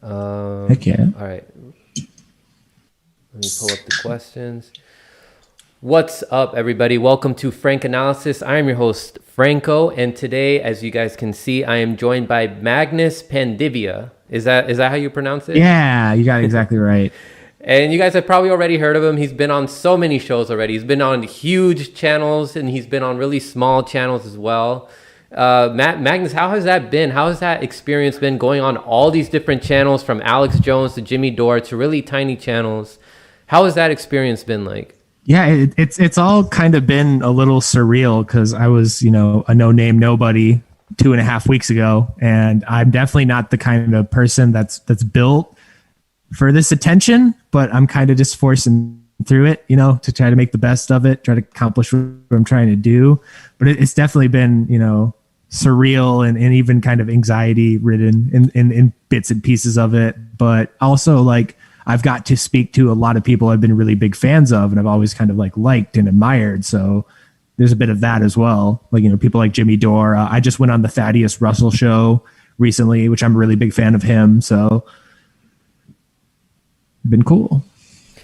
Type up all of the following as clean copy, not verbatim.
Heck yeah. All right. Let me pull up the questions. What's up, everybody? Welcome to Frank Analysis. I am your host, Franco, and today, as you guys can see, I am joined by Magnus Panvidya. Is that how you pronounce it? Yeah, you got it exactly right. And you guys have probably already heard of him. He's been on so many shows already. He's been on huge channels, and he's been on really small channels as well. Magnus, how has that been? How has that experience been going on all these different channels, from Alex Jones to Jimmy Dore to really tiny channels? How has that experience been like? Yeah, it's all kind of been a little surreal because I was, a no-name nobody 2.5 weeks ago, and I'm definitely not the kind of person that's built for this attention, but I'm kind of just forcing through it, to try to make the best of it, try to accomplish what I'm trying to do. But it's definitely been, surreal and even kind of anxiety ridden in bits and pieces of it. But also, like, I've got to speak to a lot of people I've been really big fans of, and I've always kind of liked and admired. So there's a bit of that as well. People like Jimmy Dore. I just went on the Thaddeus Russell show recently, which I'm a really big fan of him. So been cool.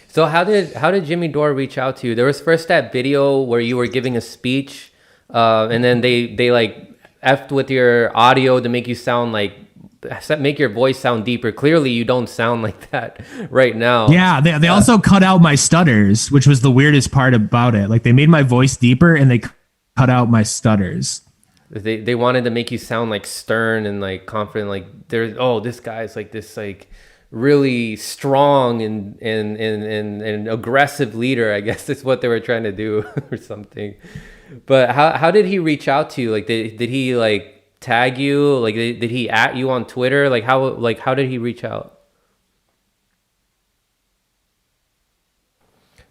So how did Jimmy Dore reach out to you? There was first that video where you were giving a speech, and then they like effed with your audio to make you sound make your voice sound deeper. Clearly, you don't sound like that right now. Yeah, they also cut out my stutters, which was the weirdest part about it. Like, they made my voice deeper and they cut out my stutters. They wanted to make you sound like stern and like confident. Like, this guy's like this really strong and aggressive leader. I guess that's what they were trying to do or something. But how did he reach out to you? Like, did he tag you? Like, did he at you on Twitter? How did he reach out?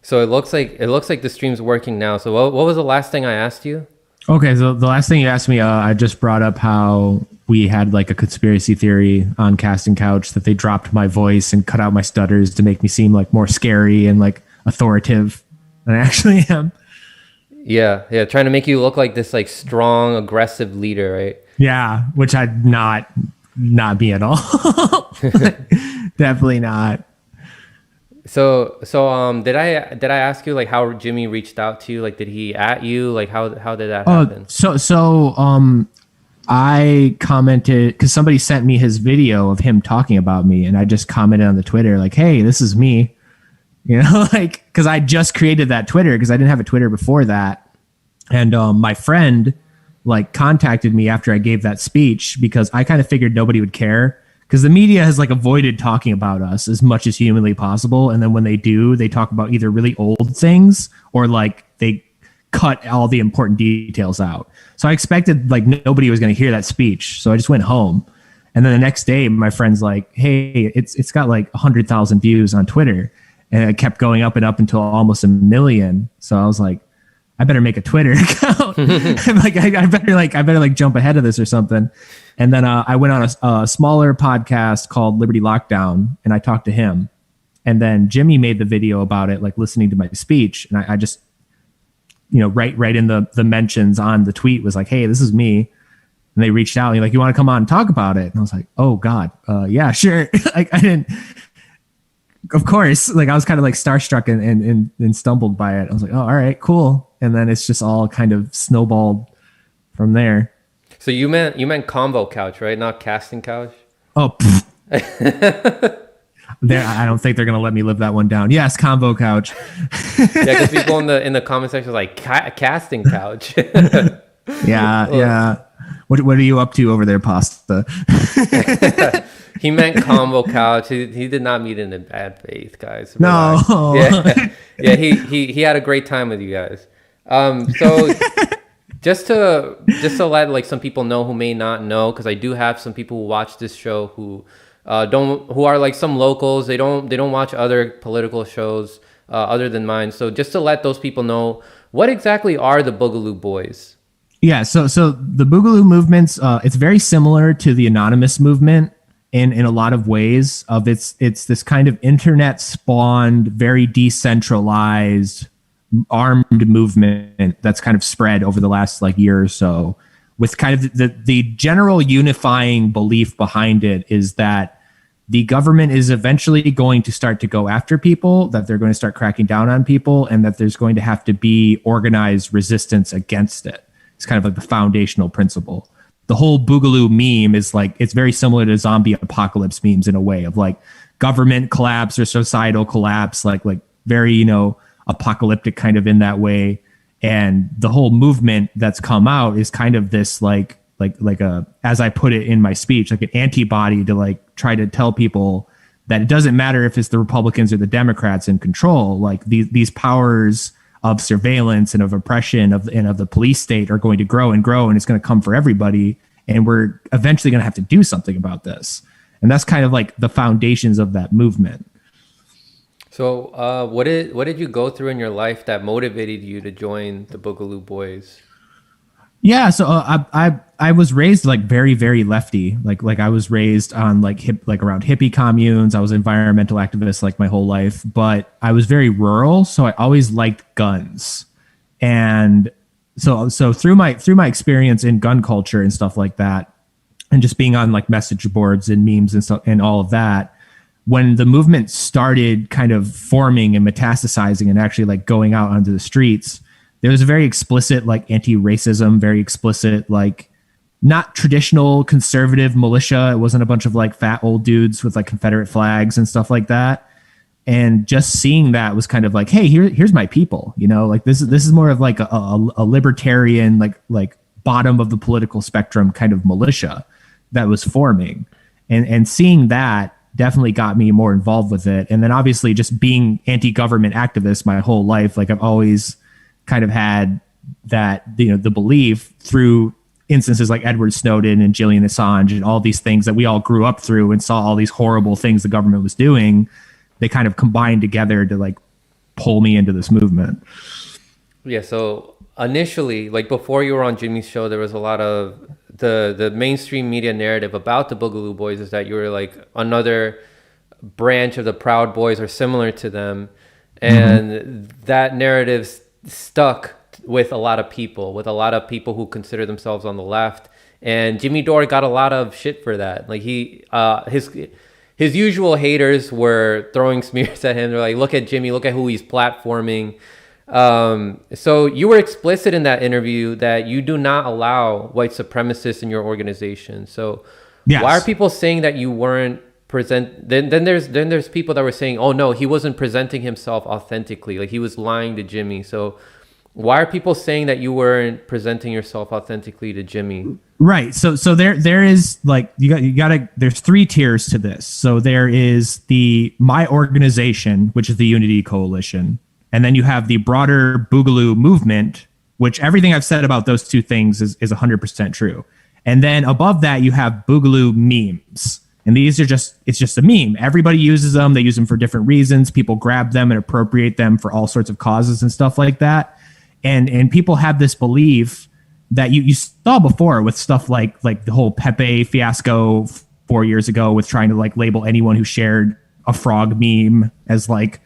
So it looks like the stream's working now. So what was the last thing I asked you? Okay, so the last thing you asked me, I just brought up how we had a conspiracy theory on Casting Couch that they dropped my voice and cut out my stutters to make me seem more scary and authoritative than I actually am. Yeah, trying to make you look like this strong, aggressive leader, right? Yeah, which I'd not be at all. Definitely not. So did I ask you how Jimmy reached out to you? Did he at you? How did that happen? So I commented because somebody sent me his video of him talking about me, and I just commented on the Twitter hey, this is me. Because I just created that Twitter because I didn't have a Twitter before that. And my friend contacted me after I gave that speech because I kind of figured nobody would care because the media has avoided talking about us as much as humanly possible. And then when they do, they talk about either really old things or they cut all the important details out. So I expected nobody was going to hear that speech. So I just went home. And then the next day, my friend's hey, it's got 100,000 views on Twitter. And it kept going up and up until almost 1 million. So I was I better make a Twitter account. I'm I better jump ahead of this or something. And then I went on a smaller podcast called Liberty Lockdown, and I talked to him. And then Jimmy made the video about it, listening to my speech. And I just, right in the mentions on the tweet was hey, this is me. And they reached out and you want to come on and talk about it? And I was oh God, yeah, sure. I didn't. Of course, I was kind of starstruck and stumbled by it. I was oh, all right, cool. And then it's just all kind of snowballed from there. So you meant Convo Couch, right? Not Casting Couch? Oh, I don't think they're gonna let me live that one down. Yes, Convo Couch. Yeah, because people in the comment section Casting Couch. Yeah. What are you up to over there, Pasta? He meant Combo Couch. He did not mean it in bad faith, guys. Relax. No. Yeah. He had a great time with you guys. So just to let some people know who may not know, because I do have some people who watch this show who are some locals. They don't watch other political shows other than mine. So just to let those people know, what exactly are the Boogaloo Boys? Yeah, so the Boogaloo movement's it's very similar to the Anonymous movement in a lot of ways. It's this kind of internet spawned, very decentralized, armed movement that's kind of spread over the last year or so, with kind of the general unifying belief behind it is that the government is eventually going to start to go after people, that they're going to start cracking down on people, and that there's going to have to be organized resistance against it. It's kind of like the foundational principle. The whole Boogaloo meme is like, it's very similar to zombie apocalypse memes in a way of like government collapse or societal collapse, like very, apocalyptic kind of in that way. And the whole movement that's come out is kind of this like a, as I put it in my speech, like an antibody to like try to tell people that it doesn't matter if it's the Republicans or the Democrats in control. Like these powers of surveillance and of oppression of the police state are going to grow and grow, and it's going to come for everybody. And we're eventually going to have to do something about this. And that's kind of like the foundations of that movement. So what did you go through in your life that motivated you to join the Boogaloo Boys? Yeah, so I was raised like very, very lefty. Like I was raised on like around hippie communes. I was an environmental activist like my whole life, but I was very rural, so I always liked guns. And so through my experience in gun culture and stuff like that, and just being on like message boards and memes and stuff and all of that, when the movement started kind of forming and metastasizing and actually like going out onto the streets, there was a very explicit like anti-racism, very explicit like not traditional conservative militia. It wasn't a bunch of like fat old dudes with like Confederate flags and stuff like that. And just seeing that was kind of like, hey, here's my people. Like this is more of like a libertarian like bottom of the political spectrum kind of militia that was forming, and seeing that definitely got me more involved with it. And then obviously just being anti-government activist my whole life, like I've always kind of had that, the belief through instances like Edward Snowden and Julian Assange and all these things that we all grew up through and saw all these horrible things the government was doing. They kind of combined together to like pull me into this movement. Yeah. So initially, like before you were on Jimmy's show, there was a lot of the mainstream media narrative about the Boogaloo Boys is that you were like another branch of the Proud Boys or similar to them. And that narrative stuck with a lot of people who consider themselves on the left. And Jimmy Dore got a lot of shit for that. Like his usual haters were throwing smears at him. They're like, look at Jimmy, look at who he's platforming. So you were explicit in that interview that you do not allow white supremacists in your organization. So yes. Why are people saying that you weren't then there's people that were saying, oh no, he wasn't presenting himself authentically, like he was lying to Jimmy. So why are people saying that you weren't presenting yourself authentically to Jimmy? Right. So there is like you gotta there's three tiers to this. So there is my organization, which is the Unity Coalition, and then you have the broader Boogaloo movement, which everything I've said about those two things is 100% true. And then above that you have Boogaloo memes. And these are it's just a meme. Everybody uses them. They use them for different reasons. People grab them and appropriate them for all sorts of causes and stuff like that. And people have this belief that you saw before with stuff like the whole Pepe fiasco 4 years ago with trying to like label anyone who shared a frog meme as like,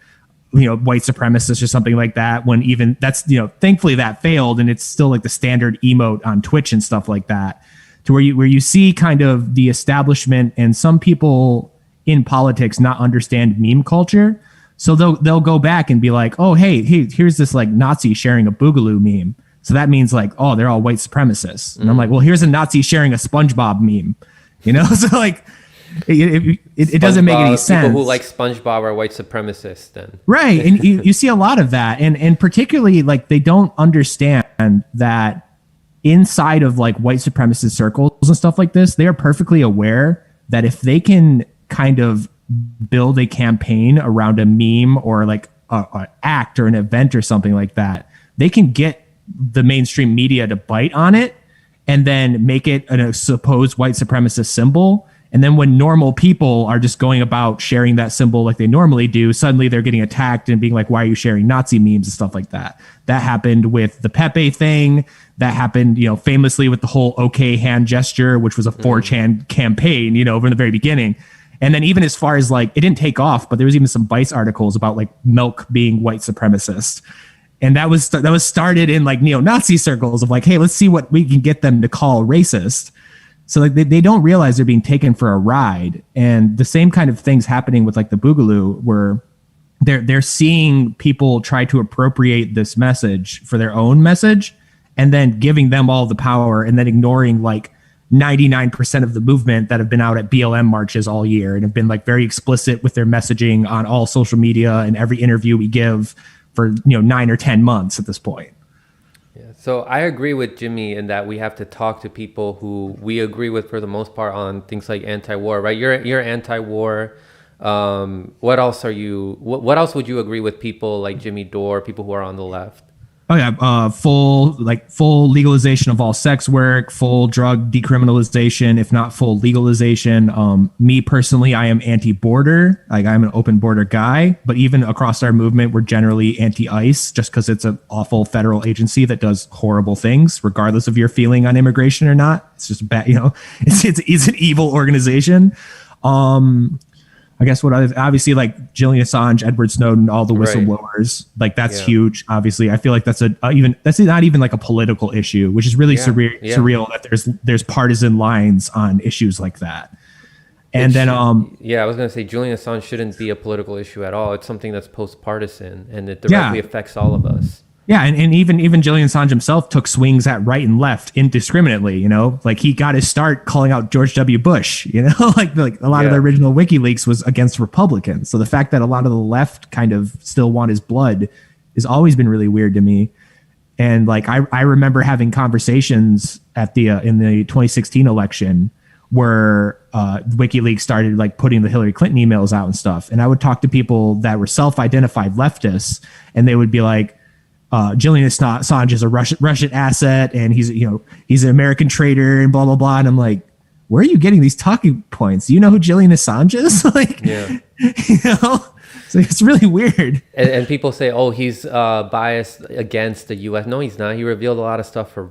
white supremacist or something like that, when even that's, thankfully that failed. And it's still like the standard emote on Twitch and stuff like that. To where you see kind of the establishment and some people in politics not understand meme culture. So they'll go back and be like, oh, hey, here's this like Nazi sharing a Boogaloo meme. So that means like, oh, they're all white supremacists. And I'm like, well, here's a Nazi sharing a SpongeBob meme, So like it doesn't make any sense. People who like SpongeBob are white supremacists then. Right. And you see a lot of that. And particularly like they don't understand that inside of like white supremacist circles and stuff like this, they are perfectly aware that if they can kind of build a campaign around a meme or like an act or an event or something like that, they can get the mainstream media to bite on it and then make it a supposed white supremacist symbol. And then when normal people are just going about sharing that symbol like they normally do, suddenly they're getting attacked and being like, why are you sharing Nazi memes and stuff like that? That happened with the Pepe thing. That happened, famously with the whole OK hand gesture, which was a 4chan campaign, over the very beginning. And then even as far as like, it didn't take off, but there was even some Vice articles about like milk being white supremacist. And that was started in like neo-Nazi circles of like, hey, let's see what we can get them to call racist. So like they don't realize they're being taken for a ride. And the same kind of things happening with like the Boogaloo, where they're seeing people try to appropriate this message for their own message and then giving them all the power and then ignoring like 99% of the movement that have been out at BLM marches all year and have been like very explicit with their messaging on all social media and every interview we give for 9 or 10 months at this point. Yeah, so I agree with Jimmy in that we have to talk to people who we agree with for the most part on things like anti-war, right? You're anti-war. What else are you? What else would you agree with people like Jimmy Dore, people who are on the left? Oh yeah, full legalization of all sex work, full drug decriminalization, if not full legalization. Me personally, I am anti-border. Like I'm an open border guy, but even across our movement, we're generally anti-ICE, just because it's an awful federal agency that does horrible things, regardless of your feeling on immigration or not. It's just bad, it's an evil organization. I guess obviously like Julian Assange, Edward Snowden, all the whistleblowers, like that's huge. Obviously, I feel like that's not even like a political issue, which is really surreal that there's partisan lines on issues like that. And then, I was going to say Julian Assange shouldn't be a political issue at all. It's something that's post-partisan and it directly affects all of us. Yeah, and even Julian Assange himself took swings at right and left indiscriminately, like he got his start calling out George W. Bush, like a lot of the original WikiLeaks was against Republicans. So the fact that a lot of the left kind of still want his blood has always been really weird to me. And like I remember having conversations at in the 2016 election where WikiLeaks started like putting the Hillary Clinton emails out and stuff. And I would talk to people that were self-identified leftists and they would be like, Julian Assange is a Russian asset and he's an American traitor and blah, blah, blah. And I'm like, where are you getting these talking points? Do you know who Julian Assange is? So it's really weird. And people say, oh, he's biased against the U.S. No, he's not. He revealed a lot of stuff from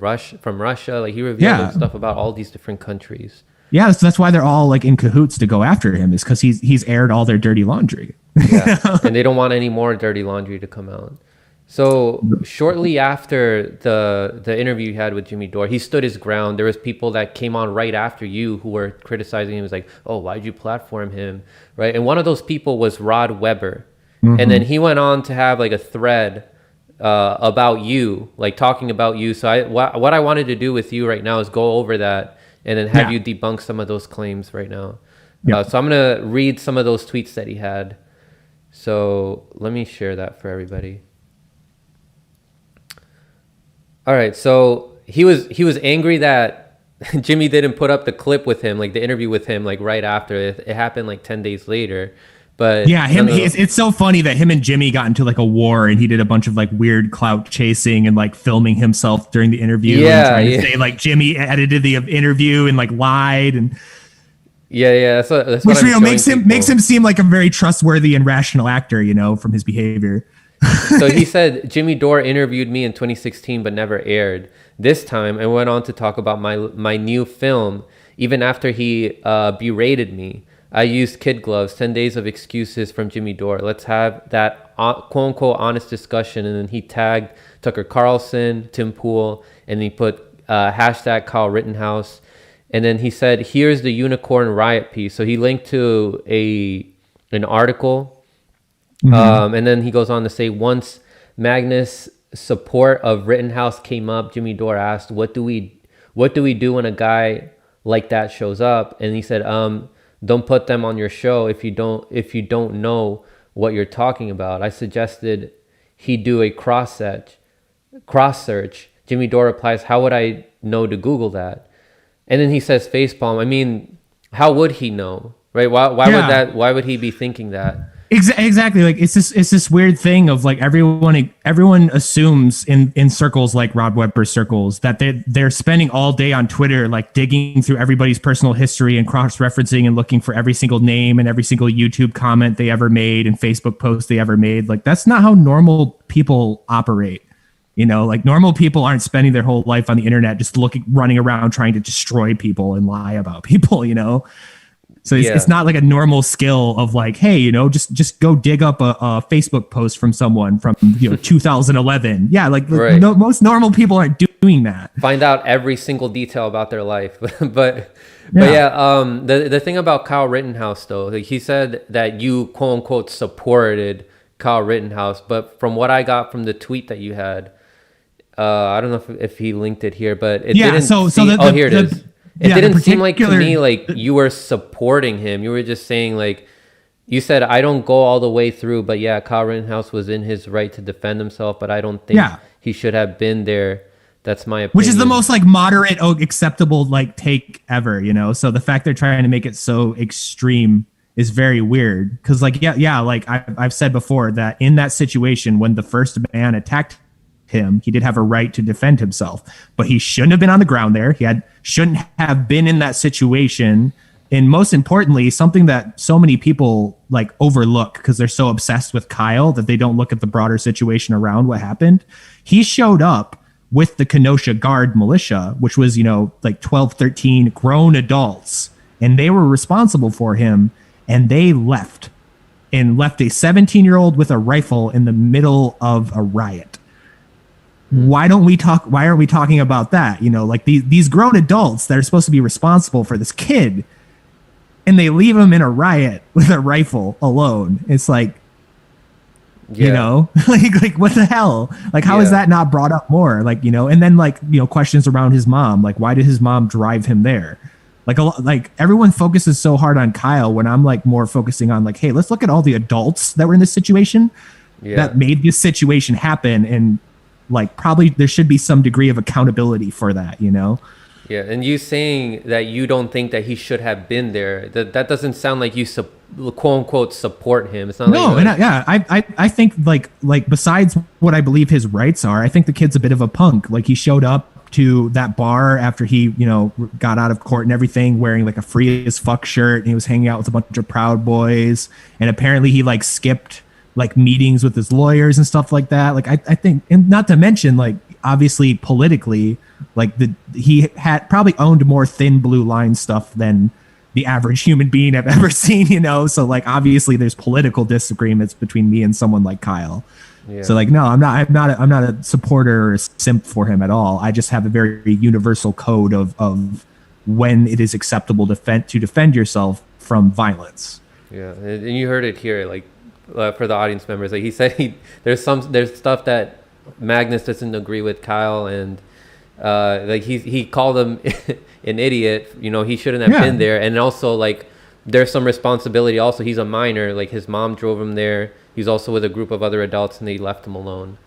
Russia. Like he revealed stuff about all these different countries. Yeah, so that's why they're all like in cahoots to go after him, is because he's aired all their dirty laundry. And they don't want any more dirty laundry to come out. So shortly after the interview you had with Jimmy Dore, he stood his ground. There was people that came on right after you who were criticizing him. It was like, oh, why'd you platform him? Right. And one of those people was Rod Weber. Mm-hmm. And then he went on to have like a thread about you, like talking about you. So what I wanted to do with you right now is go over that and then have you debunk some of those claims right now. So I'm going to read some of those tweets that he had. So let me share that for everybody. All right, so he was angry that Jimmy didn't put up the clip with him, like the interview with him, like right after it happened, like 10 days later. But yeah, it's so funny that him and Jimmy got into like a war, and he did a bunch of like weird clout chasing and like filming himself during the interview, and trying to say like Jimmy edited the interview and like lied and. That's which makes him seem like a very trustworthy and rational actor, from his behavior. So he said, Jimmy Dore interviewed me in 2016 but never aired. This time, I went on to talk about my new film. Even after he berated me, I used kid gloves, 10 days of excuses from Jimmy Dore. Let's have that quote-unquote honest discussion. And then he tagged Tucker Carlson, Tim Pool, and he put hashtag Kyle Rittenhouse. And then he said, here's the unicorn riot piece. So he linked to an article. Mm-hmm. And then he goes on to say, once Magnus' support of Rittenhouse came up, Jimmy Dore asked, what do we do when a guy like that shows up? And he said, don't put them on your show if you don't know what you're talking about. I suggested he do a cross search. Jimmy Dore replies, how would I know to Google that? And then he says facepalm. I mean, how would he know, right? Why would he be thinking that? Exactly. Like it's this weird thing of like everyone assumes in circles like Rod Webber circles that they're spending all day on Twitter like digging through everybody's personal history and cross-referencing and looking for every single name and every single YouTube comment they ever made and Facebook post they ever made. Like that's not how normal people operate. Like normal people aren't spending their whole life on the internet just running around trying to destroy people and lie about people, So it's not like a normal skill of like, hey, you know, just go dig up a Facebook post from someone from 2011. Yeah, like most normal people aren't doing that. Find out every single detail about their life. but the thing about Kyle Rittenhouse though, like he said that you quote unquote supported Kyle Rittenhouse, but from what I got from the tweet that you had, I don't know if he linked it here, but it didn't. Here it is. It didn't seem like to me like you were supporting him. You were just saying like, you said, I don't go all the way through, but yeah, Kyle Rittenhouse was in his right to defend himself, but I don't think he should have been there. That's my opinion. Which is the most like moderate, acceptable like take ever, you know? So the fact they're trying to make it so extreme is very weird. Cause like, like I've said before that in that situation, when the first man attacked him, he did have a right to defend himself, but he shouldn't have been on the ground there. Shouldn't have been in that situation. And most importantly, something that so many people like overlook because they're so obsessed with Kyle that they don't look at the broader situation around what happened. He showed up with the Kenosha Guard militia, which was, like 12, 13 grown adults, and they were responsible for him, and they left a 17-year-old with a rifle in the middle of a riot. Why aren't we talking about that? Like these grown adults that are supposed to be responsible for this kid, and they leave him in a riot with a rifle alone. It's like, like what the hell? Like, how is that not brought up more? Like, and then like, questions around his mom. Like, why did his mom drive him there? Like everyone focuses so hard on Kyle when I'm like more focusing on like, hey, let's look at all the adults that were in this situation that made this situation happen. And like, probably there should be some degree of accountability for that, Yeah, and you saying that you don't think that he should have been there, that doesn't sound like you quote unquote support him. It's not I think like besides what I believe his rights are, I think the kid's a bit of a punk. Like he showed up to that bar after he, got out of court and everything, wearing like a free as fuck shirt, and he was hanging out with a bunch of Proud Boys, and apparently he like skipped like meetings with his lawyers and stuff like that. Like I think, and not to mention like obviously politically, like he had probably owned more thin blue line stuff than the average human being I've ever seen, so like obviously there's political disagreements between me and someone like Kyle. So like, no, I'm not a supporter or a simp for him at all. I just have a very universal code of when it is acceptable to defend yourself from violence. Yeah, and you heard it here, like for the audience members, like he said, there's stuff that Magnus doesn't agree with Kyle, and like he called him an idiot. He shouldn't have been there, and also like there's some responsibility. Also, he's a minor. Like his mom drove him there. He's also with a group of other adults, and they left him alone.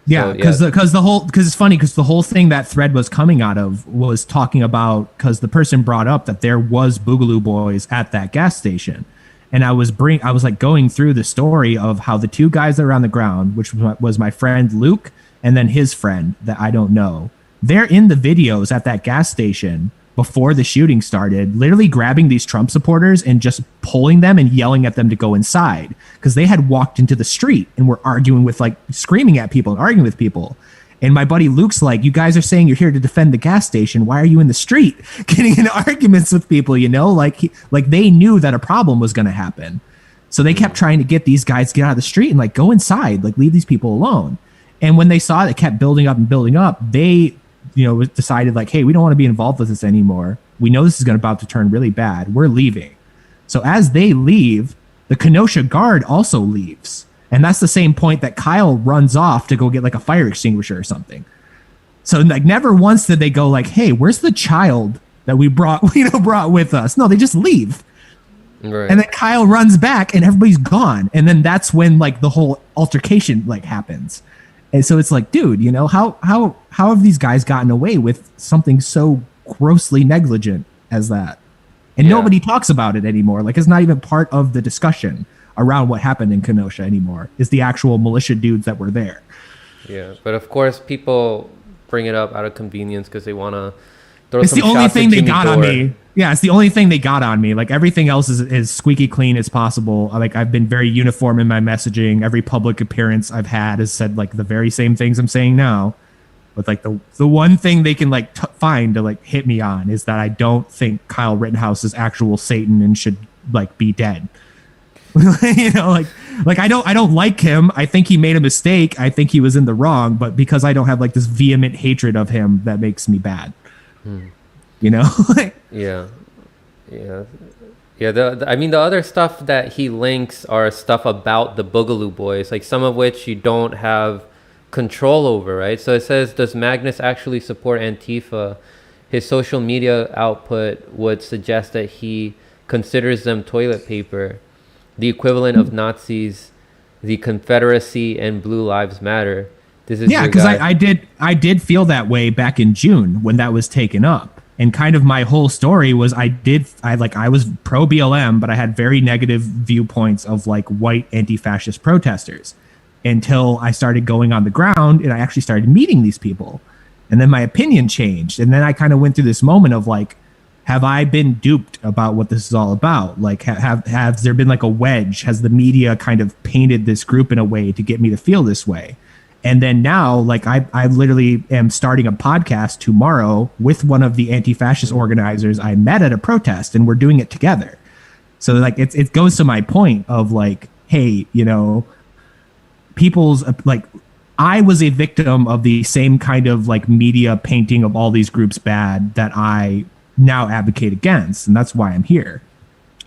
Yeah, because it's funny because the whole thing that thread was coming out of was talking about, because the person brought up that there was Boogaloo boys at that gas station. And I was like going through the story of how the two guys that were on the ground, which was my friend Luke and then his friend that I don't know, they're in the videos at that gas station before the shooting started, literally grabbing these Trump supporters and just pulling them and yelling at them to go inside because they had walked into the street and were arguing with like screaming at people and arguing with people. And my buddy Luke's like, you guys are saying you're here to defend the gas station. Why are you in the street getting in arguments with people? Like they knew that a problem was going to happen. So they kept trying to get these guys to get out of the street and like go inside, like leave these people alone. And when they saw it kept building up and building up, they, decided like, hey, we don't want to be involved with this anymore. We know this is about to turn really bad. We're leaving. So as they leave, the Kenosha Guard also leaves. And that's the same point that Kyle runs off to go get like a fire extinguisher or something. So like never once did they go like, hey, where's the child that we brought with us? No, they just leave. Right. And then Kyle runs back and everybody's gone. And then that's when like the whole altercation like happens. And so it's like, dude, how have these guys gotten away with something so grossly negligent as that? And nobody talks about it anymore. Like it's not even part of the discussion around what happened in Kenosha anymore. Is the actual militia dudes that were there. Yeah, but of course people bring it up out of convenience because they want to throw it's some the only shots thing at they Jimmy got Dore. on me. Yeah, it's the only thing they got on me. Like everything else is squeaky clean as possible. Like I've been very uniform in my messaging. Every public appearance I've had has said like the very same things I'm saying now. But like the one thing they can like find to like hit me on is that I don't think Kyle Rittenhouse is actual Satan and should like be dead. You know, like I don't like him. I think he made a mistake. I think he was in the wrong, but because I don't have like this vehement hatred of him, that makes me bad. You know? Yeah. I mean, the other stuff that he links are stuff about the Boogaloo Boys, like some of which you don't have control over, right? So it says, does Magnus actually support Antifa? His social media output would suggest that he considers them toilet paper, the equivalent of Nazis, the Confederacy, and Blue Lives Matter. This is because I did feel that way back in June when that was taken up. And kind of my whole story was I was pro BLM, but I had very negative viewpoints of like white anti-fascist protesters until I started going on the ground and I actually started meeting these people. And then my opinion changed. And then I kind of went through this moment of like, have I been duped about what this is all about? Like, have there been like a wedge? Has the media kind of painted this group in a way to get me to feel this way? And then now, like, I literally am starting a podcast tomorrow with one of the anti-fascist organizers I met at a protest, and we're doing it together. So like, it goes to my point of like, hey, you know, people's like, I was a victim of the same kind of like media painting of all these groups bad that I now advocate against, and that's why I'm here.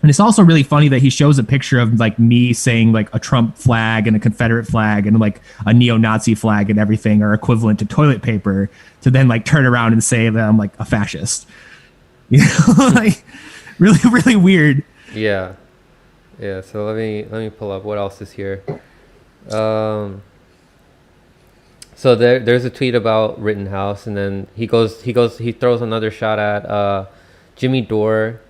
And it's also really funny that he shows a picture of like me saying like a Trump flag and a Confederate flag and like a neo-Nazi flag and everything are equivalent to toilet paper, to then like turn around and say that I'm like a fascist. You know, like really, really weird. Yeah. So let me pull up what else is here. So there's a tweet about Rittenhouse, and then he throws another shot at Jimmy Dore.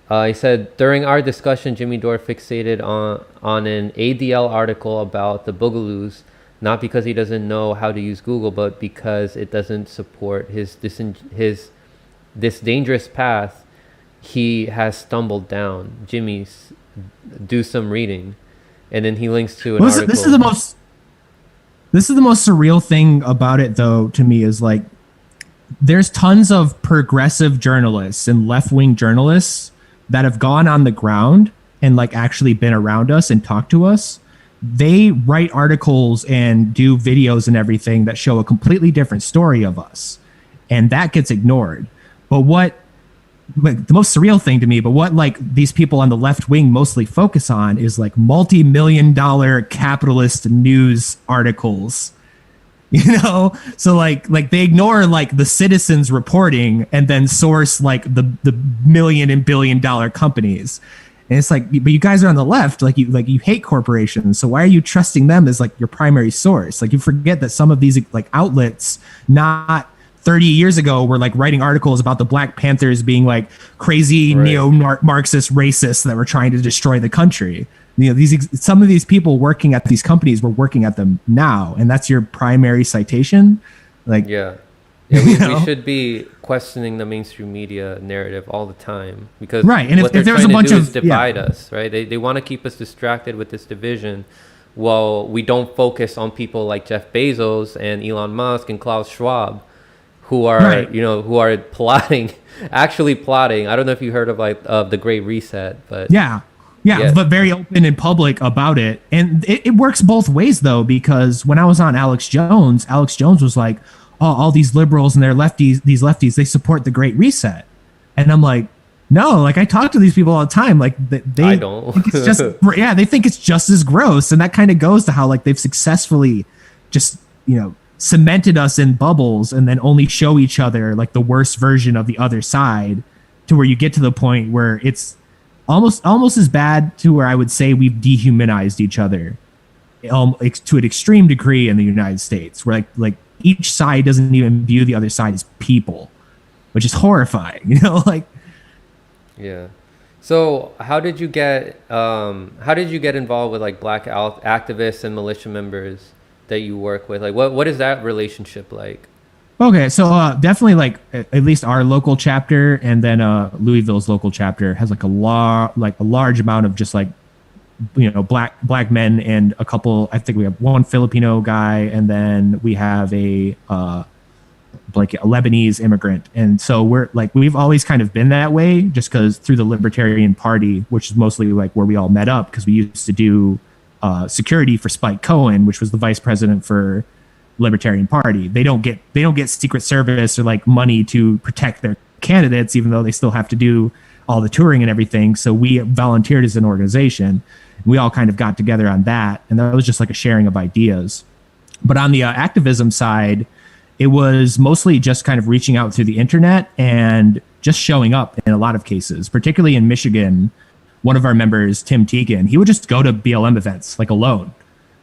He said, during our discussion, Jimmy Dore fixated on an ADL article about the Boogaloos, not because he doesn't know how to use Google, but because it doesn't support this dangerous path he has stumbled down. Jimmy's, do some reading. And then he links to an article. This is the most surreal thing about it, though, to me, is like there's tons of progressive journalists and left-wing journalists that have gone on the ground and like actually been around us and talked to us. They write articles and do videos and everything that show a completely different story of us. And that gets ignored. But what like the most surreal thing to me, but what like these people on the left wing mostly focus on is like multi-million-dollar capitalist news articles. You know, so like they ignore like the citizens reporting and then source like the million and billion-dollar companies. And it's like, but you guys are on the left, like you hate corporations. So why are you trusting them as like your primary source? Like you forget that some of these like outlets not 30 years ago were like writing articles about the Black Panthers being like crazy neo-Marxist racists that were trying to destroy the country. You know, some of these people working at these companies were working at them now, and that's your primary citation. Like, we should be questioning the mainstream media narrative all the time, because and what they're trying to do is divide us, right? They want to keep us distracted with this division, while we don't focus on people like Jeff Bezos and Elon Musk and Klaus Schwab, who are who are actually plotting. I don't know if you heard of like the Great Reset, but Yeah, but very open and public about it. And it works both ways, though, because when I was on Alex Jones was like, oh, all these liberals and these lefties, they support the Great Reset. And I'm like, no, like I talk to these people all the time. Like I don't. Think it's just, they think it's just as gross. And that kind of goes to how like they've successfully just, you know, cemented us in bubbles and then only show each other like the worst version of the other side, to where you get to the point where it's almost as bad to where I would say we've dehumanized each other to an extreme degree in the United States, where like each side doesn't even view the other side as people, which is horrifying, you know, like. Yeah. So how did you get involved with like Black activists and militia members that you work with? Like what is that relationship like? Okay, so definitely like at least our local chapter, and then Louisville's local chapter has like a large amount of just like black men and a couple. I think we have one Filipino guy, and then we have a Lebanese immigrant. And so we've always kind of been that way, just because through the Libertarian Party, which is mostly like where we all met up, because we used to do security for Spike Cohen, which was the vice president for Libertarian Party. They don't get Secret Service or like money to protect their candidates, even though they still have to do all the touring and everything. So we volunteered as an organization. We all kind of got together on that, and that was just like a sharing of ideas. But on the activism side, it was mostly just kind of reaching out through the internet and just showing up in a lot of cases, particularly in Michigan. One of our members, Tim Teagan, he would just go to BLM events like alone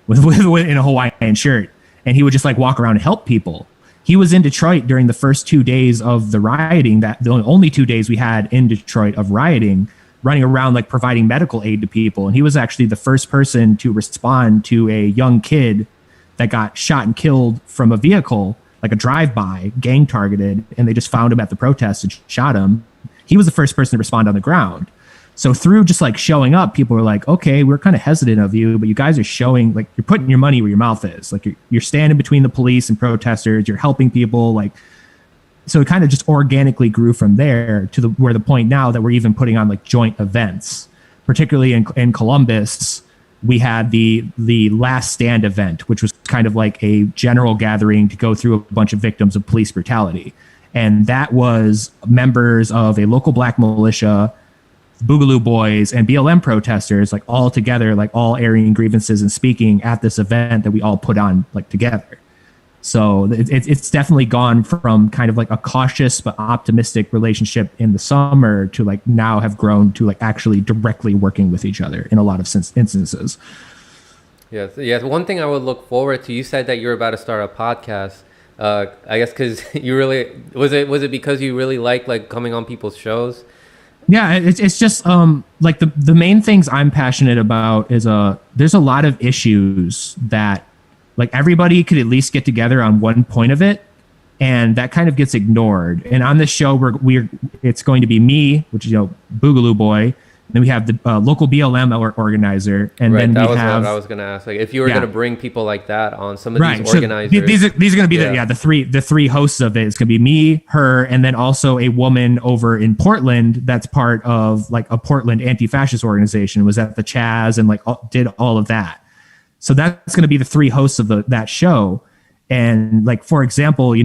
with in a Hawaiian shirt, and he would just like walk around and help people. He was in Detroit during the first 2 days of the rioting, that the only 2 days we had in Detroit of rioting, running around like providing medical aid to people. And he was actually the first person to respond to a young kid that got shot and killed from a vehicle, like a drive-by, gang targeted, and they just found him at the protest and shot him. He was the first person to respond on the ground. So through just like showing up, people were like, okay, we're kind of hesitant of you, but you guys are showing, like, you're putting your money where your mouth is. Like you're standing between the police and protesters, you're helping people. Like, so it kind of just organically grew from there to the point now that we're even putting on like joint events, particularly in Columbus. We had the Last Stand event, which was kind of like a general gathering to go through a bunch of victims of police brutality. And that was members of a local black militia, Boogaloo boys, and BLM protesters, like all together, like all airing grievances and speaking at this event that we all put on like together. So it's definitely gone from kind of like a cautious but optimistic relationship in the summer to like now have grown to like actually directly working with each other in a lot of instances. Yes. One thing I would look forward to, you said that you're about to start a podcast. I guess because you really, was it because you really like coming on people's shows? Yeah, it's just like the main things I'm passionate about is there's a lot of issues that like everybody could at least get together on one point of it, and that kind of gets ignored. And on this show, it's going to be me, which is Boogaloo boy. Then we have the local BLM organizer, and right, then that we was have. What I was going to ask, like if you were going to bring people like that on, some of right, these organizers. So these are going to be the three hosts of it. It's going to be me, her, and then also a woman over in Portland that's part of like a Portland anti-fascist organization. Was at the Chaz and like did all of that. So that's going to be the three hosts of that show. And like, for example,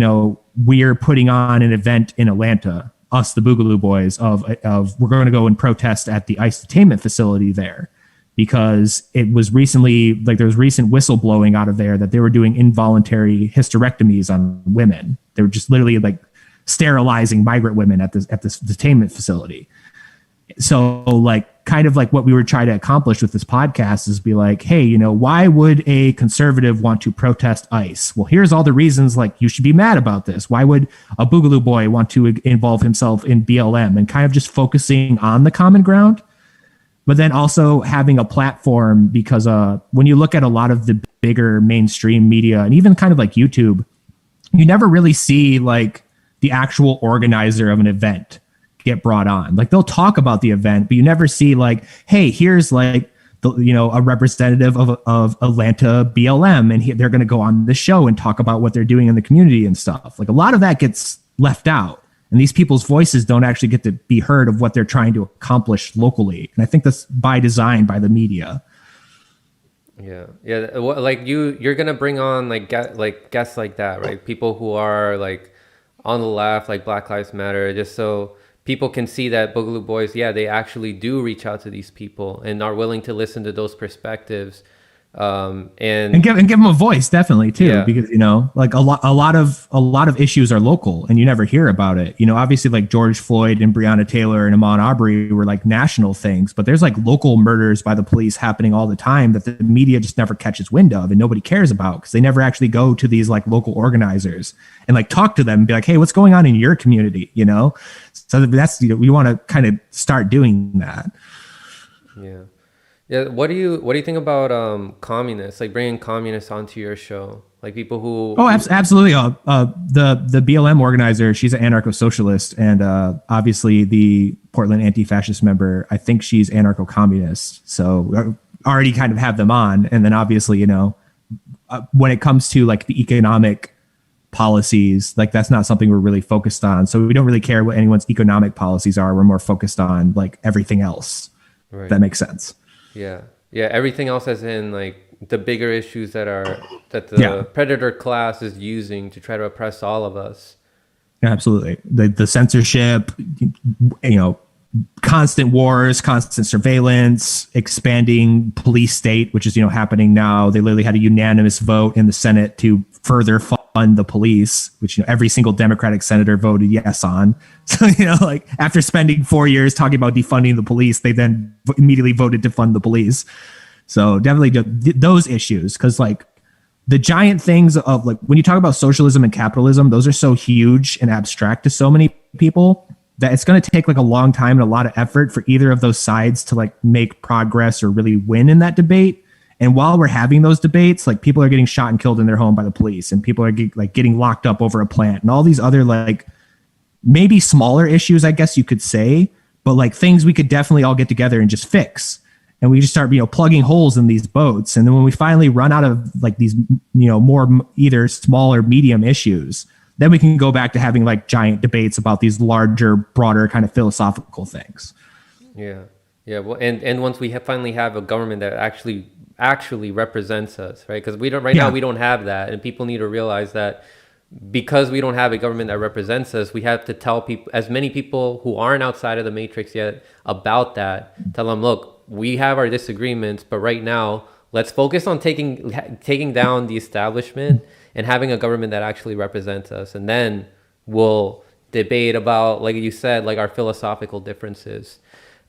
we're putting on an event in Atlanta, us, the Boogaloo boys, of we're going to go and protest at the ICE detainment facility there, because it was recently, like there was recent whistleblowing out of there that they were doing involuntary hysterectomies on women. They were just literally like sterilizing migrant women at this detainment facility. So like kind of like what we were trying to accomplish with this podcast is be like, hey, why would a conservative want to protest ICE? Well, here's all the reasons like you should be mad about this. Why would a Boogaloo boy want to involve himself in BLM, and kind of just focusing on the common ground, but then also having a platform, because when you look at a lot of the bigger mainstream media and even kind of like YouTube, you never really see like the actual organizer of an event get brought on. Like they'll talk about the event, but you never see like, hey, here's like a representative of Atlanta BLM, and they're going to go on the show and talk about what they're doing in the community and stuff. Like a lot of that gets left out, and these people's voices don't actually get to be heard of what they're trying to accomplish locally. And I think that's by design by the media. Yeah. Like you're gonna bring on like guests like that, right? People who are like on the left, like Black Lives Matter, just so people can see that Boogaloo boys, they actually do reach out to these people and are willing to listen to those perspectives, and give them a voice, definitely too, because like a lot of issues are local and you never hear about it. Obviously like George Floyd and Breonna Taylor and Ahmaud Arbery were like national things, but there's like local murders by the police happening all the time that the media just never catches wind of and nobody cares about, because they never actually go to these like local organizers and like talk to them and be like, hey, what's going on in your community? So that's we want to kind of start doing that. Yeah. What do you think about communists? Like bringing communists onto your show, like people who? Oh, absolutely. The BLM organizer, she's an anarcho-socialist, and obviously the Portland anti-fascist member, I think she's anarcho-communist. So already kind of have them on. And then obviously, when it comes to like the economic policies, like that's not something we're really focused on. So we don't really care what anyone's economic policies are. We're more focused on like everything else. Right. If that makes sense. Yeah. Yeah. Everything else as in like the bigger issues that the predator class is using to try to oppress all of us. Absolutely. The censorship, constant wars, constant surveillance, expanding police state, which is, happening now. They literally had a unanimous vote in the Senate to further fund the police, which, every single Democratic senator voted yes on. So, like after spending 4 years talking about defunding the police, they then immediately voted to fund the police. So definitely those issues, because like the giant things of like when you talk about socialism and capitalism, those are so huge and abstract to so many people that it's going to take like a long time and a lot of effort for either of those sides to like make progress or really win in that debate. And while we're having those debates, like people are getting shot and killed in their home by the police, and people are getting locked up over a plant and all these other like maybe smaller issues, I guess you could say, but like things we could definitely all get together and just fix. And we just start, plugging holes in these boats. And then when we finally run out of like these, more either small or medium issues, then we can go back to having like giant debates about these larger, broader kind of philosophical things. Yeah. Yeah. Well, and once we finally have a government that actually represents us, right? Because now we don't have that. And people need to realize that because we don't have a government that represents us, we have to tell people, as many people who aren't outside of the matrix yet, about that. Tell them, look, we have our disagreements, but right now let's focus on taking down the establishment and having a government that actually represents us. And then we'll debate about, like you said, like our philosophical differences.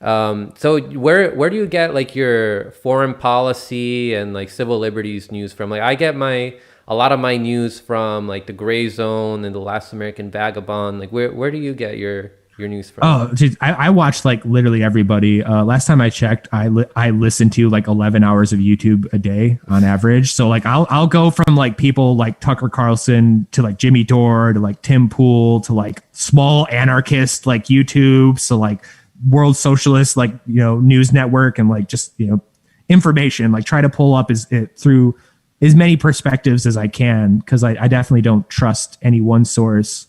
So where do you get like your foreign policy and like civil liberties news from? Like I get a lot of my news from like the Gray Zone and the Last American Vagabond. Like where do you get your news from? Oh, dude, I watch like literally everybody. Last time I checked, I listened to like 11 hours of YouTube a day on average. So like I'll go from like people like Tucker Carlson to like Jimmy Dore to like Tim Pool to like small anarchist like YouTube. So like World Socialist like news network, and like just information, like try to pull up through as many perspectives as I can, because I definitely don't trust any one source.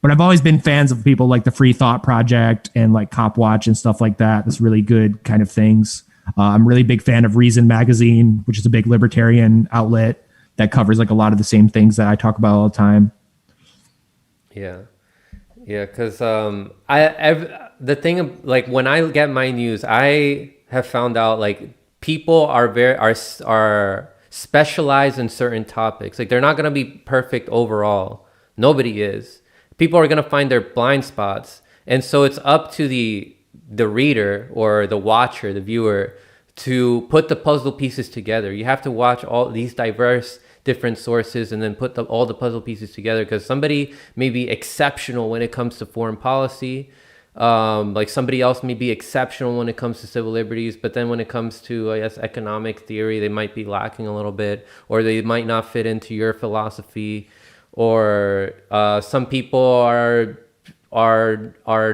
But I've always been fans of people like the Free Thought Project and like Cop Watch and stuff like that. That's really good kind of things. I'm a really big fan of Reason Magazine, which is a big libertarian outlet that covers like a lot of the same things that I talk about all the time. Yeah. Yeah. Cause the thing of like when I get my news, I have found out like people are specialized in certain topics. Like they're not going to be perfect overall. Nobody is. People are going to find their blind spots. And so it's up to the reader or the watcher, the viewer, to put the puzzle pieces together. You have to watch all these diverse different sources and then put all the puzzle pieces together, because somebody may be exceptional when it comes to foreign policy. Like somebody else may be exceptional when it comes to civil liberties, but then when it comes to, I guess, economic theory, they might be lacking a little bit, or they might not fit into your philosophy. Or some people are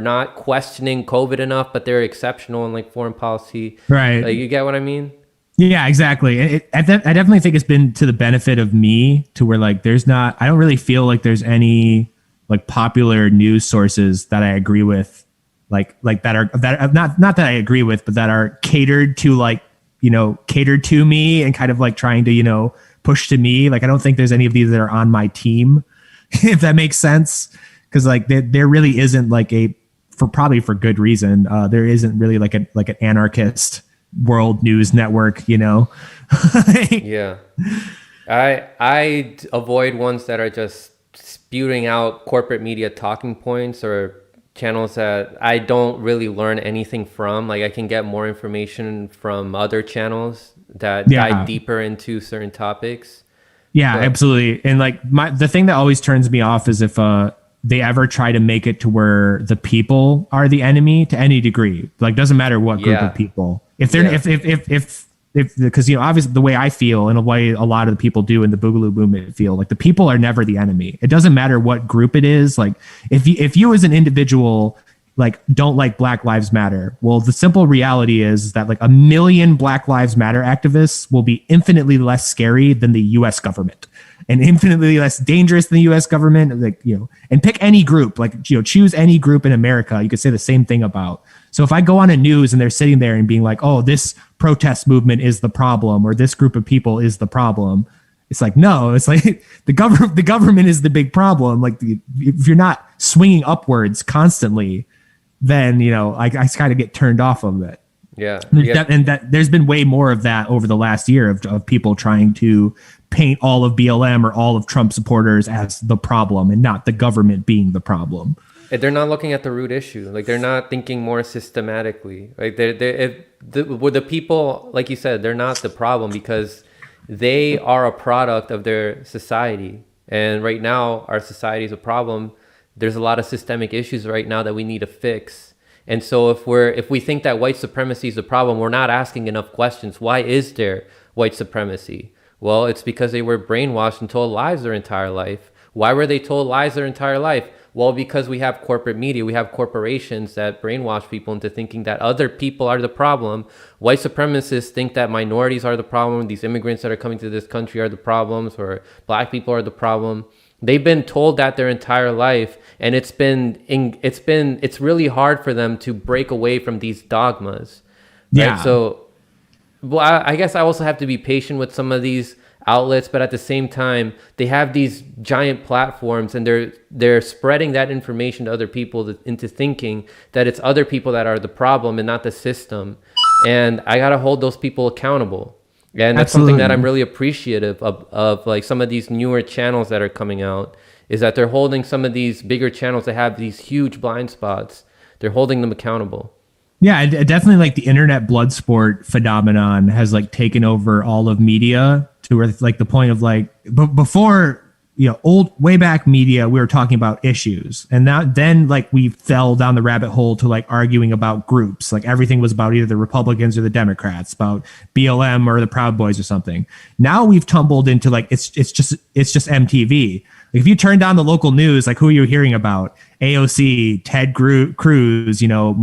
not questioning COVID enough, but they're exceptional in like foreign policy. Right. Like, you get what I mean? Yeah, exactly. I definitely think it's been to the benefit of me to where like I don't really feel like there's any like popular news sources that I agree with, like that are not that I agree with, but that are catered to me and kind of like trying to push to me. Like I don't think there's any of these that are on my team, if that makes sense, because like there really isn't like probably for good reason, there isn't really like an anarchist world news network. Yeah, I avoid ones that are just spewing out corporate media talking points or channels that I don't really learn anything from. Like I can get more information from other channels that dive deeper into certain topics. Yeah, absolutely. And like the thing that always turns me off is if they ever try to make it to where the people are the enemy to any degree. Like doesn't matter what group of people. If they're if because obviously the way I feel and the way a lot of the people do in the Boogaloo movement feel, like the people are never the enemy. It doesn't matter what group it is. Like if you as an individual like don't like Black Lives Matter. Well, the simple reality is that like 1 million Black Lives Matter activists will be infinitely less scary than the US government and infinitely less dangerous than the US government. Like, you know, and pick any group, like, you know, choose any group in America. You could say the same thing about. So if I go on a news and they're sitting there and being like, oh, this protest movement is the problem, or this group of people is the problem, it's like, no, it's like the government is the big problem. Like if you're not swinging upwards constantly, then, you know, I kind of get turned off of it. Yeah. And there's been way more of that over the last year of people trying to paint all of BLM or all of Trump supporters as the problem and not the government being the problem. They're not looking at the root issue. Like they're not thinking more systematically. Like the people, like you said, they're not the problem because they are a product of their society. And right now our society is a problem. There's a lot of systemic issues right now that we need to fix. And so if we think that white supremacy is the problem, we're not asking enough questions. Why is there white supremacy? Well, it's because they were brainwashed and told lies their entire life. Why were they told lies their entire life? Well, because we have corporate media, we have corporations that brainwash people into thinking that other people are the problem. White supremacists think that minorities are the problem. These immigrants that are coming to this country are the problems, or black people are the problem. They've been told that their entire life, and it's really hard for them to break away from these dogmas. Right? Yeah. So, well, I guess I also have to be patient with some of these outlets, but at the same time, they have these giant platforms, and they're spreading that information to other people into thinking that it's other people that are the problem and not the system. And I gotta hold those people accountable. And that's Absolutely. something that I'm really appreciative of like some of these newer channels that are coming out, is that they're holding some of these bigger channels that have these huge blind spots. They're holding them accountable. Yeah, definitely like the internet blood sport phenomenon has like taken over all of media to where it's like the point of like, but before, you know, way back media, we were talking about issues, and then like we fell down the rabbit hole to like arguing about groups. Like everything was about either the Republicans or the Democrats, about BLM or the Proud Boys or something. Now we've tumbled into like, it's just MTV. Like if you turn down the local news, like who are you hearing about? AOC, Ted Cruz, you know,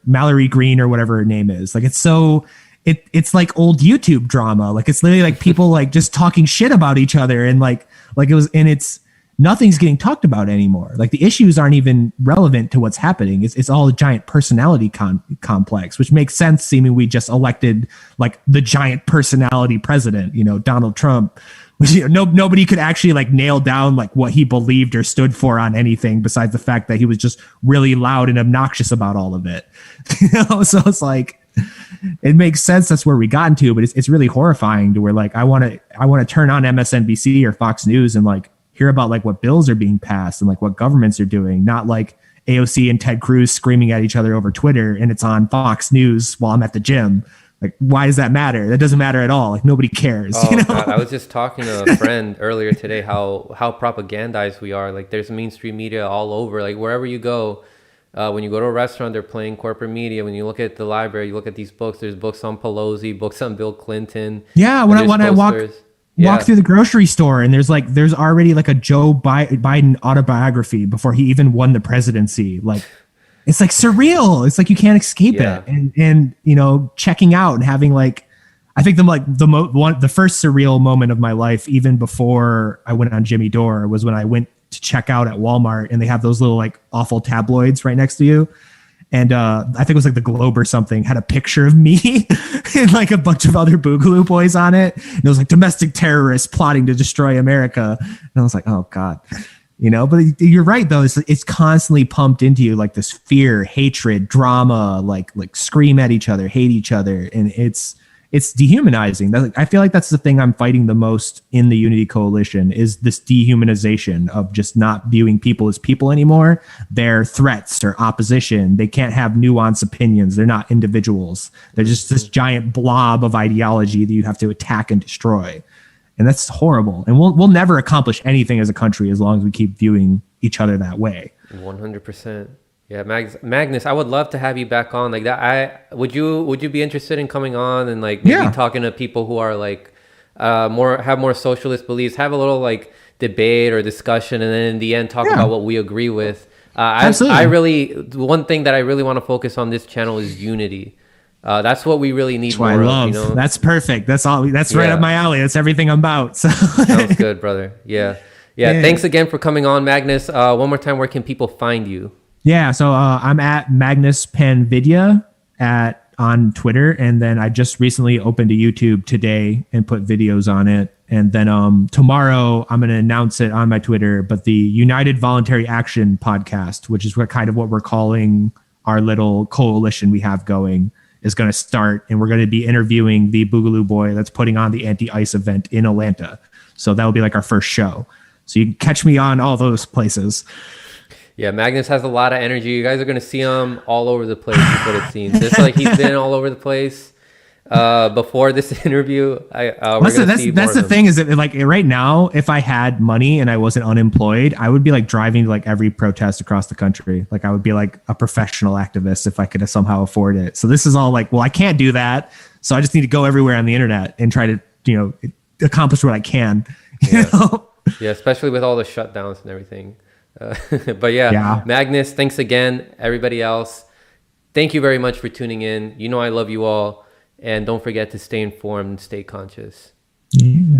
Mallory Green or whatever her name is. Like it's like old YouTube drama. Like it's literally like people like just talking shit about each other, and like it was, and it's nothing's getting talked about anymore. Like the issues aren't even relevant to what's happening. It's all a giant personality complex, which makes sense. Seeming we just elected like the giant personality president, you know, Donald Trump. You know, nobody could actually like nail down like what he believed or stood for on anything besides the fact that he was just really loud and obnoxious about all of it. You know, so it's like, it makes sense that's where we got into, but it's really horrifying to where like I want to turn on MSNBC or Fox News and like hear about like what bills are being passed and like what governments are doing, not like AOC and Ted Cruz screaming at each other over Twitter and it's on Fox News while I'm at the gym. Like, why does that matter? That doesn't matter at all. Like nobody cares. Oh, you know? God. I was just talking to a friend earlier today how propagandized we are. Like there's mainstream media all over. Like wherever you go, when you go to a restaurant, they're playing corporate media. When you look at the library, you look at these books. There's books on Pelosi, books on Bill Clinton. Yeah, when I walk through the grocery store and there's already like a Joe Biden autobiography before he even won the presidency. Like it's like surreal. It's like you can't escape it. And you know, checking out and having like, I think the first surreal moment of my life, even before I went on Jimmy Dore, was when I went to check out at Walmart and they have those little like awful tabloids right next to you. And I think it was like the Globe or something had a picture of me and like a bunch of other Boogaloo boys on it. And it was like domestic terrorists plotting to destroy America. And I was like, oh God, you know, but you're right though. It's constantly pumped into you like this fear, hatred, drama, like scream at each other, hate each other. And it's dehumanizing. I feel like that's the thing I'm fighting the most in the Unity Coalition is this dehumanization of just not viewing people as people anymore. They're threats or opposition. They can't have nuanced opinions. They're not individuals. They're just this giant blob of ideology that you have to attack and destroy. And that's horrible. And we'll never accomplish anything as a country as long as we keep viewing each other that way. 100%. Yeah, Magnus, I would love to have you back on like that. Would you be interested in coming on and like maybe talking to people who are like have more socialist beliefs, have a little like debate or discussion, and then in the end talk about what we agree with. Absolutely. One thing that I really want to focus on this channel is unity. That's what we really need That's what more I love. of, you know? That's perfect. That's all. That's right up my alley. That's everything I'm about. So Sounds good, brother. Yeah. Thanks again for coming on, Magnus. One more time, where can people find you? Yeah. So I'm at Magnus Panvidya on Twitter, and then I just recently opened a YouTube today and put videos on it. And then tomorrow I'm going to announce it on my Twitter. But the United Voluntary Action podcast, which is what we're calling our little coalition we have going, is going to start, and we're going to be interviewing the Boogaloo boy that's putting on the anti-ice event in Atlanta. So that will be like our first show. So you can catch me on all those places. Yeah, Magnus has a lot of energy. You guys are going to see him all over the place, is what it seems. Just like he's been all over the place before this interview. That's the thing, is that like right now, if I had money and I wasn't unemployed, I would be like driving to like every protest across the country. Like I would be like a professional activist if I could somehow afford it. So this is all like, well, I can't do that. So I just need to go everywhere on the internet and try to, accomplish what I can. You know? Yeah, especially with all the shutdowns and everything. But yeah, Magnus, thanks again. Everybody else, thank you very much for tuning in. You know I love you all. And don't forget to stay informed and stay conscious. Yeah.